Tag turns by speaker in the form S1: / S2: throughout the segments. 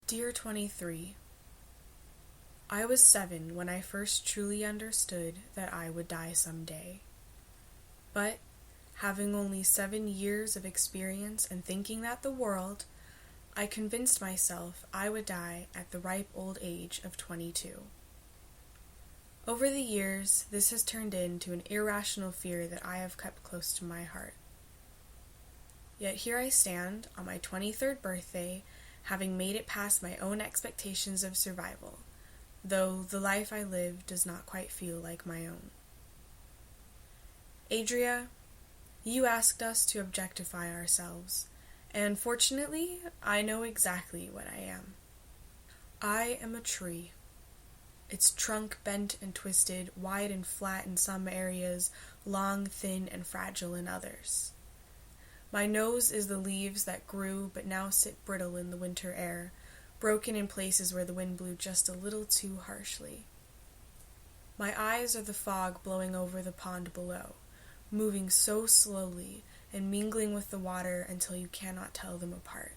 S1: Dear 23, I was 7 when I first truly understood that I would die someday. But, having only 7 years of experience and thinking that the world, I convinced myself I would die at the ripe old age of 22. Over the years, this has turned into an irrational fear that I have kept close to my heart. Yet here I stand, on my 23rd birthday, having made it past my own expectations of survival, though the life I live does not quite feel like my own. Adria, you asked us to objectify ourselves, and fortunately, I know exactly what I am. I am a tree. Its trunk bent and twisted, wide and flat in some areas, long, thin, and fragile in others. My nose is the leaves that grew but now sit brittle in the winter air, broken in places where the wind blew just a little too harshly. My eyes are the fog blowing over the pond below, moving so slowly and mingling with the water until you cannot tell them apart.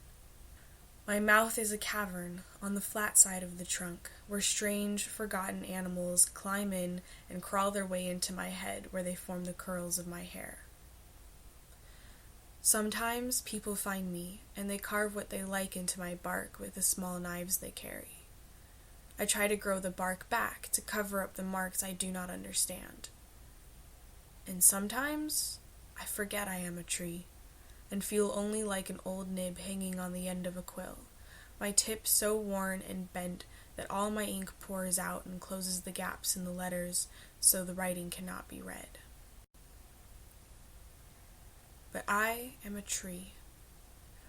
S1: My mouth is a cavern on the flat side of the trunk, where strange, forgotten animals climb in and crawl their way into my head where they form the curls of my hair. Sometimes people find me, and they carve what they like into my bark with the small knives they carry. I try to grow the bark back to cover up the marks I do not understand. And sometimes I forget I am a tree, and feel only like an old nib hanging on the end of a quill, my tip so worn and bent that all my ink pours out and closes the gaps in the letters so the writing cannot be read. But I am a tree.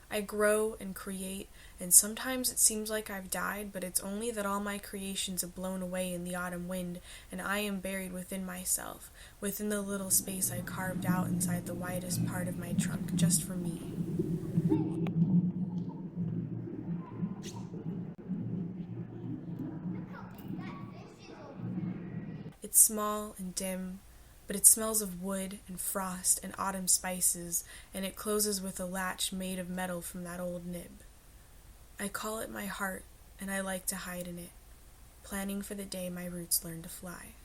S1: I grow and create, and sometimes it seems like I've died, but it's only that all my creations have blown away in the autumn wind, and I am buried within myself, within the little space I carved out inside the widest part of my trunk, just for me. It's small and dim, but it smells of wood and frost and autumn spices, and it closes with a latch made of metal from that old nib. I call it my heart, and I like to hide in it, planning for the day my roots learn to fly.